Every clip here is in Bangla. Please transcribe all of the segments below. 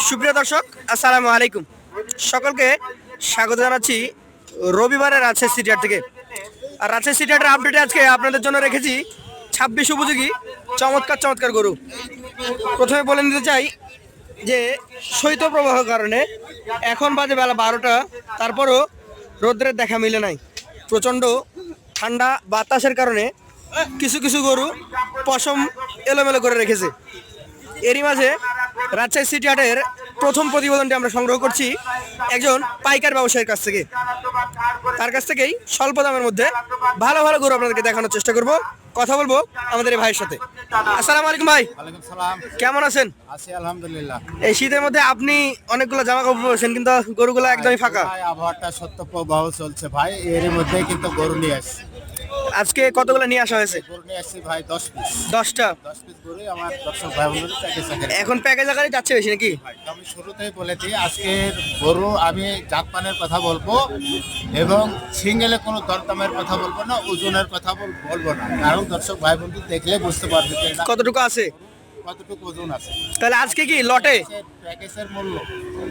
সুপ্রিয় দর্শক, আসসালামু আলাইকুম। সকলকে স্বাগত জানাচ্ছি রবিবারের রাজশাহী সিটিহাট থেকে। আর রাজশাহী সিটিহাটের আপডেটে আজকে আপনাদের জন্য রেখেছি 26 উপযোগী চমৎকার চমৎকার গরু। প্রথমে বলে নিতে চাই যে শৈত্যপ্রবাহের কারণে এখন বাজে বেলা 12টা, তারপরও রৌদ্রের দেখা মিলে নাই। প্রচণ্ড ঠান্ডা বাতাসের কারণে কিছু কিছু গরু পশম এলোমেলো করে রেখেছে। এরই মাঝে রাজশাহী সিটি হাটের প্রথম প্রতিবেদনটি আমরা সংগ্রহ করছি একজন পাইকার ব্যবসায়ীর কাছ থেকে। তার কাছ থেকেই স্বল্প দামের মধ্যে ভালো ভালো গরু আপনাদেরকে দেখানোর চেষ্টা করব। কথা বলবো আমাদের এই ভাইয়ের সাথে। আসসালামু আলাইকুম ভাই। ওয়ালাইকুম সালাম। কেমন আছেন? আছি আলহামদুলিল্লাহ। এই শীতের মধ্যে আপনি অনেকগুলো জামা কাপড় পরেছেন, কিন্তু গরুগুলো একদমই ফাঁকা। ভাই আবহাওয়াটা সত্য প্রবাহ চলছে ভাই, এর মধ্যে কিন্তু গরু নিয়ে আসছি। আজকে কতগুলো নিয়ে আসা হয়েছে? গরু নিয়ে আসছি ভাই 10 পিস। 10টা। 10 পিস গরু আমার দর্শক ভাই বোনেরা প্যাকেজ আকারে। এখন প্যাকেজ আকারে যাচ্ছে বেশি নাকি? ভাই আমি শুরুতেই বলে দিই, আজকের গরু আমি জাতমানের কথা বলবো এবং সিঙ্গেলে কোনো দরদামের কথা বলবো না, ওজনের কথা বলবো না, কারণ দর্শক ভাই বন্ধু দেখলে বুঝতে পারবে যে এটা কতটুকু আছে, কতটুকু ওজন আছে। তাহলে আজকে কি লটে প্যাকেজের মূল্য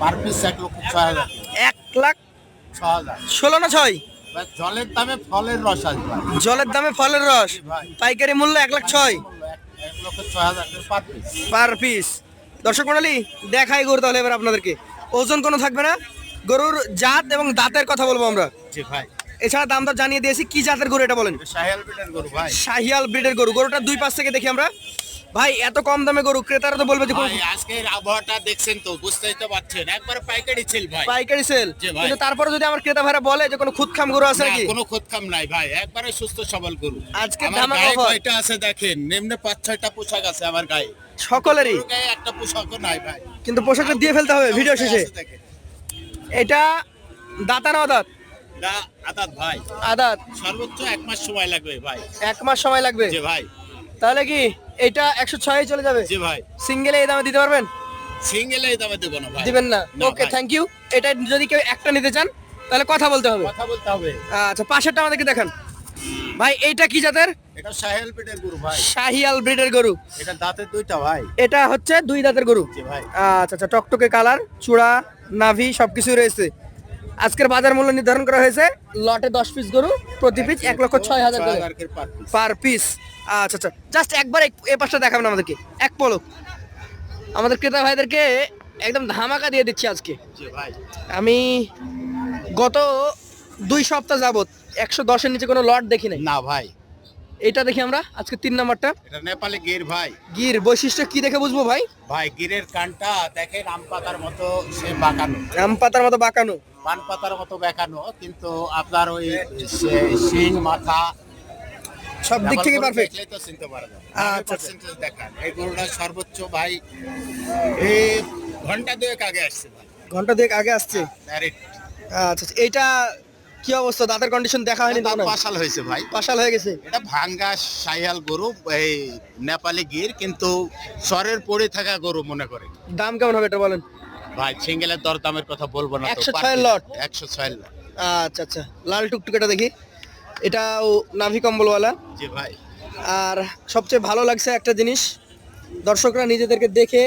পার পিস 1,06,000। 1,16,000 6,000 না 6? ভাই, জলের দামে ফলের রস আসবে। জলের দামে ফলের রস। ভাই পাইকারি মূল্য 1,06,000 1,06,000 পার পিস। Per piece. দর্শক মণ্ডলী, দেখাই গরু তাহলে এবার আপনাদেরকে। ওজন কোনো থাকবে না, গরুর জাত এবং দাঁতের কথা বলবো আমরা। জি ভাই, এছাড়া দাম দর জানিয়ে দিয়েছি। কি জাতের গরু এটা বলেন? শাহিয়াল ব্রিডের গরু ভাই। শাহিয়াল ব্রিডের গরু। গরুটা দুই পাশ থেকে দেখি আমরা। ভাই এত কম দামে গরু, ক্রেতারা তো বলবে যে ভাই আজকের আবহাওয়াটা দেখছেন তো, বুঝতেই তো পারছেন, একবারে পাইকারি ছেল ভাই। পাইকারি সেল। জি ভাই। কিন্তু তারপরে যদি আমার ক্রেতা ভাইরা বলে যে কোনো খুদখাম গরু আছে না, নাকি? কোনো খোদখাম নাই ভাই, একবারে সুস্থ সবল গরু। আজকে আমার ধামাকা গায়ে offer। কয়টা আছে দেখেন, নিম্নে 5-6টা পোশাক আছে আমার গায়ে। সকলেরই, গরুর গায়ে একটা পোশাকও নাই ভাই। কিন্তু পোশাকটা দিয়ে ফেলতে হবে ভিডিও শেষে। আছে দেখেন। এটা দাঁতা না অদাঁত? না, আদাত ভাই, আদাত। সর্বোচ্চ 1 মাস সময় লাগবে ভাই। 1 মাস সময় লাগবে। জি ভাই। তাহলে কি এটা 106 চলে যাবে? জি ভাই, সিঙ্গেলে এই দামে দিতে পারবেন? সিঙ্গেলে এই দামে দেবো না ভাই। দিবেন না? না ওকে, ভাই। Thank you. এটা যদি কেউ একটা নিতে চান তাহলে কথা বলতে হবে। কথা বলতে হবে। আচ্ছা, পাশেরটা আমাদেরকে দেখান। ভাই এইটা কি জাতের? এটা শাহিয়াল ব্রিডের গরু ভাই। শাহিয়াল ব্রিডের গরু। এটা দাঁতের দুইটা ভাই। এটা হচ্ছে 2 দাঁতের গরু। জি ভাই। আচ্ছা আচ্ছা, টকটকে কালার, চূড়া, নাভি সবকিছু রয়েছে। আজকের বাজার মূল্য নির্ধারণ করা হয়েছে লটে 10 পিস গরু, প্রতি পিস 1,06,000 করে পার পিস। আচ্ছা আচ্ছা, জাস্ট একবার এই পাশটা দেখাবেন আমাদেরকে এক পলক। আমাদের ক্রেতা ভাইদেরকে একদম ধামাকা দিয়ে দিচ্ছি আজকে। জি ভাই। আমি গত 2 সপ্তাহ যাবত 110-এর নিচে কোনো লট দেখি নাই। না ভাই, এটা দেখি আমরা আজকে 3 নাম্বারটা। এটা নেপালি গির ভাই। গির বৈশিষ্ট্য কি দেখে বুঝবো ভাই? ভাই গিরের কানটা দেখেন আম পাতার মতো সে বাঁকানো, আম পাতার মতো বাঁকানো, পান পাতার মতো বেঁকানো, কিন্তু আপনার ওই শিং মাথা সব দিক থেকে পারফেক্ট। দেখলেই তো চিনতে পারা যায়। আচ্ছা। পার্সেন্টেজ দেখান, এই গরুটা সর্বোচ্চ ভাই এই ঘন্টা দুয়েক আগে আসছে ভাই। ঘন্টা 2 আগে আসছে। ডাইরেক্ট আচ্ছা আচ্ছা, এইটা কি অবস্থা? দাঁতের কন্ডিশন দেখা হয়নি তো? না, পাশাল হয়েছে ভাই। পাশাল হয়ে গেছে। এটা ভাঙ্গা শাহিয়াল গরু, এই নেপালি গির, কিন্তু স্বরের পড়ে থাকা গরু মনে করে। দাম কেমন হবে এটা বলেন? ভাই সিঙ্গেলের দরদামের কথা বলবো না তো। 106 লট। 106 লট। আচ্ছা আচ্ছা, লাল টুকটুকেটা দেখি। এটাও নাভি কম্বলওয়ালা। জি ভাই। আর সবচেয়ে ভালো লাগছে একটা জিনিস, দর্শকরা নিজেদেরকে দেখে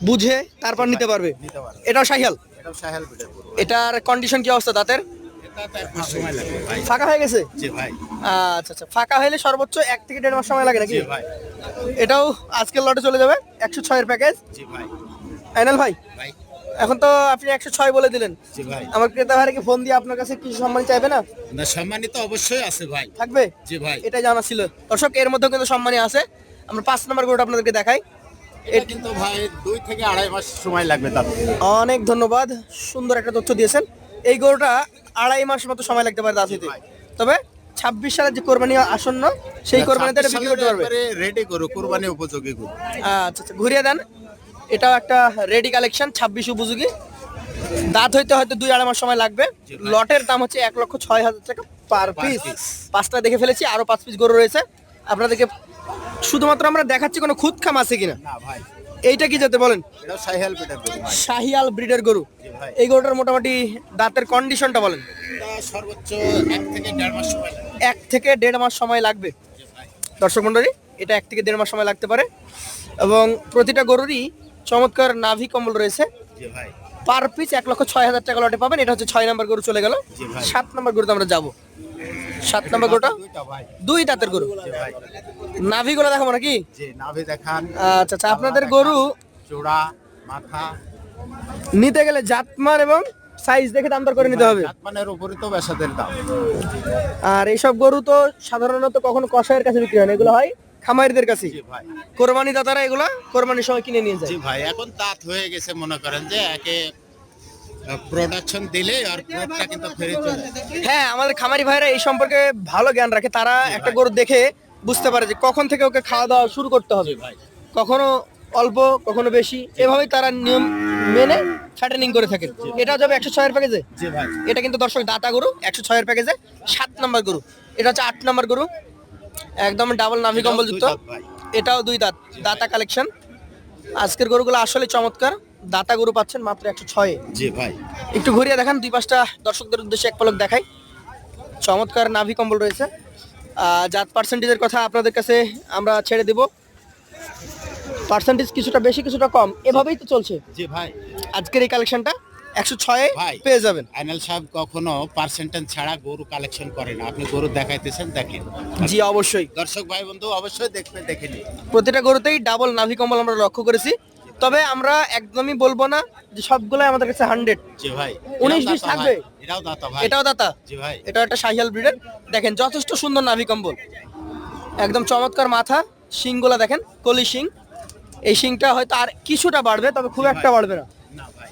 বুঝে তারপর নিতে পারবে। নিতে পারবে। এটাও শাহিয়াল। এটাও শাহিয়াল ব্রিডের গরু। এটার কন্ডিশন কি অবস্থা দাঁতের? এটা তো 1 মাস সময় লাগবে ভাই। ফাঁকা হয়ে গেছে? জি ভাই। আচ্ছা আচ্ছা, ফাঁকা হলে সর্বোচ্চ 1 থেকে 1.5 মাস সময় লাগে নাকি? জি ভাই। এটাও আজকের লটে চলে যাবে 106 এর প্যাকেজ। জি ভাই। ফাইনাল ভাই। ভাই। এখন তো আপনি 106 বলে দিলেন। জি ভাই। আমার ক্রেতা ভাইরা কি ফোন দিয়ে আপনার কাছে কিছু সম্মান চাইবে না? না, সম্মানিত অবশ্যই আছে ভাই। থাকবে? জি ভাই। এটা জানা ছিল। দর্শক, এর মধ্যে কিন্তু সম্মানী আছে। আমরা 5 নাম্বার গরুটা আপনাদেরকে দেখাই। এটা কিন্তু ভাই 2 থেকে 2.5 মাস সময় লাগবে তাতে। অনেক ধন্যবাদ, সুন্দর একটা তথ্য দিয়েছেন। এই গরুটা 2.5 মাস মতো সময় লাগতে পারে দাঁত হইতে। তবে 26 সালের যে কোরবানি আসন্ন, সেই কোরবানিতে এটা বিক্রি করতে পারবে। রেডি গরু, কুরবানি উপযোগী গরু। আচ্ছা আচ্ছা, ঘুরিয়ে দেন। এটাও একটা রেডি কালেকশন, 26 উপযোগী। দাঁত হইতে হয়তো 2-2.5 মাস সময় লাগবে। লটের দাম হচ্ছে 1,06,000 টাকা পার পিস। 5টা দেখে ফেলেছি, আরো 5 পিস গরু রয়েছে আপনাদেরকে। শুধুমাত্র আমরা দেখাচ্ছি কোনো খুদখাম আছে কিনা। না ভাই, এইটা কি যেতে বলেন? এটাও শাহিয়াল ব্রিডের গরু ভাই। শাহিয়াল ব্রিডের গরু। জি ভাই। এই গরুটার মোটামুটি দাঁতের কন্ডিশনটা বলেন? এটা সর্বোচ্চ 1 থেকে 1.5 মাস সময় লাগবে। 1 থেকে 1.5 মাস সময় লাগবে। জি ভাই। দর্শক মন্ডলী, এটা 1 থেকে 1.5 মাস সময় লাগতে পারে। এবং প্রতিটা গরুরই চমৎকার নাভি কম্বল রয়েছে। জি ভাই। পার পিস 1,06,000 টাকা লটে পাবেন। এটা হচ্ছে 6 নাম্বার গরু চলে গেল। জি ভাই। 7 নাম্বার গরুতে আমরা যাব। 7 নাম্বার গরুটা দুইটা ভাই। 2 দাঁতের গরু। জি ভাই। নাভিগুলো দেখাবো নাকি? জি নাভি দেখান। আচ্ছা আচ্ছা, আপনাদের গরু চূড়া মাথা নিতে গেলে জাতমান এবং সাইজ দেখে দাম দর করে নিতে হবে। জাতমানের উপরে তো বেসাদের দাম। আর এইসব গরু তো সাধারণত কখনো কসাইয়ের কাছে বিক্রি হয় না, এগুলো হয় খামারিদের কাছে। জি ভাই। কোরবানি দাতারা এগুলা কোরবানির সময় কিনে নিয়ে যায়। জি ভাই, এখন দাঁত হয়ে গেছে, মনে করেন যে একে প্রোডাকশন দিলে আর গ্রোথটা কিন্তু ফেরত চলে আসে। হ্যাঁ, আমাদের খামারি ভাইরা এই সম্পর্কে ভালো জ্ঞান রাখে। তারা একটা গরু দেখে বুঝতে পারে যে কখন থেকে ওকে খাওয়া দাওয়া শুরু করতে হবে, জি ভাই। কখনো অল্প কখনো বেশি, এভাবেই তারা নিয়ম মেনে ফ্যাটেনিং করে থাকে। এটা যাবে 106 এর প্যাকেজে। জি ভাই। এটা কিন্তু দর্শক দাতা গরু 106 এর প্যাকেজে 7 নাম্বার গরু। এটা হচ্ছে 8 নাম্বার গরু, একদম ডাবল নাভি এটাও কম্বল দুই যুক্ত। দাঁত ভাই। এটাও 2 দাঁত, দাতা কালেকশন। আজকের গরুগুলো আসলে চমৎকার। দাতা গরু পাচ্ছেন মাত্র 106 এ। জি ভাই। একটু ঘুরিয়ে দেখান, 2-5টা দর্শকদের উদ্দেশ্যে এক পলক দেখাই। চমৎকার নাভি কম্বল রয়েছে। জাত পার্সেন্টেজের কথা আপনাদের কাছে আমরা ছেড়ে দিব। পার্সেন্টেজ কিছুটা বেশি কিছুটা কম, এভাবেই তো চলছে। জি ভাই। আজকের এই কালেকশনটা 106 ভাই। পেয়ে যাবেন। আইনাল সাহেব কখনো পার্সেন্টেজ ছাড়া গরু কালেকশন করে না। আপনি গরু দেখাইতেছেন, দেখেন। জি অবশ্যই, দর্শক ভাই বন্ধু অবশ্যই দেখবে, দেখে নিন। প্রতিটা গরুতেই ডাবল নাভি কম্বল আমরা লক্ষ্য করেছি। তবে আমরা একদমই বলবো না যে সবগুলাই আমাদের কাছে 100। জি ভাই। 19-20 এটাও দাতা থাকবে। ভাই। এটাও দাতা ভাই। এটাও দাতা। জি ভাই। এটা একটা শাহিয়াল ব্রিডের। দেখেন যথেষ্ট সুন্দর নাভি কম্বল, একদম চমৎকার মাথা। শিংগুলা দেখেন, কলি শিং। এই শিংটা হয়তো আর কিছুটা বাড়বে, তবে খুব একটা বাড়বে না। না ভাই।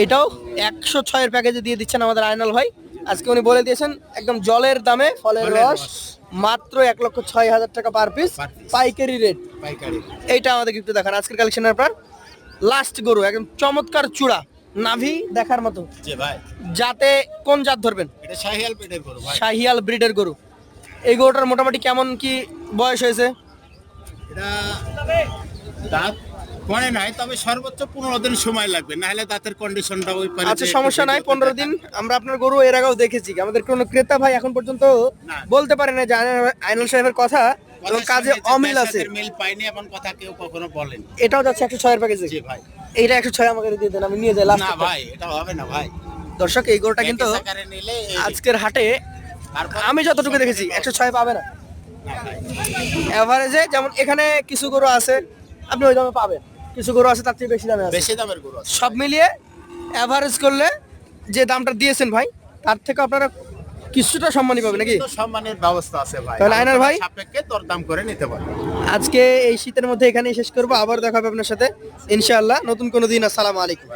এটাও 106 এর প্যাকেজে দিয়ে দিচ্ছেন আমাদের আয়নাল ভাই। আজকে উনি বলে দিয়েছেন একদম জলের দামে ফলের ফলের রস, রস। মাত্র 1,06,000 টাকা পার পিস, Per piece। পাইকারি রেট। পাইকারি। এইটা আমাদের একটু দেখান আজকের কালেকশনের পর। লাস্ট গরু একদম চমৎকার চূড়া, নাভি দেখার মতো। জি ভাই। যাতে কোন জাত ধরবেন? এটা শাহিয়াল পেটের গরু ভাই। শাহিয়াল ব্রিডের গরু। এই গরুটার মোটামুটি কেমন কি বয়স হয়েছে? এটা দাঁত পড়ে নাই, তবে সর্বোচ্চ 15 দিন সময় লাগবে, না হলে দাঁতের কন্ডিশনটা ওই পারে। আচ্ছা সমস্যা নাই, 15 দিন। আমরা আপনার গরু এর আগেও দেখেছি। আমাদের কোনো ক্রেতা ভাই এখন পর্যন্ত না। বলতে পারে না যে আইনুল সাহেবের কথা এবং কাজে অমিল আছে। মিল পাইনি এমন কথা কেউ কখনো বলেন। এটাও যাচ্ছে 106 এর প্যাকেজে। জি ভাই। এইটা 106 আমাকে দিয়ে দেন, আমি নিয়ে যাই লাস্ট। না ভাই, এটা হবে না ভাই। দর্শক এই গরুটা কিন্তু একই জায়গায় নিলে আজকের হাটে তারপর আমি যতটুকু দেখেছি 106 পাবে না। না ভাই। এভারেজে যেমন এখানে কিছু গরু আছে আপনি ওই দামে পাবেন, কিছু গরু আছে তার চেয়ে বেশি দামে আছে। বেশি দামের গরু আছে। সব মিলিয়ে এভারেজ করলে যে দামটা দিয়েছেন ভাই, তার থেকে আপনারা কিছুটা সম্মানই পাবেন নাকি? তো সম্মানের ব্যবস্থা আছে ভাই। তাহলে আয়নাল ভাই? সাপেক্ষে দরদাম করে নিতে পারবেন। আজকে এই শীতের মধ্যে এখানেই শেষ করবো, আবার দেখা হবে আপনার সাথে ইনশাআল্লাহ নতুন কোনো দিন। আসসালামু আলাইকুম।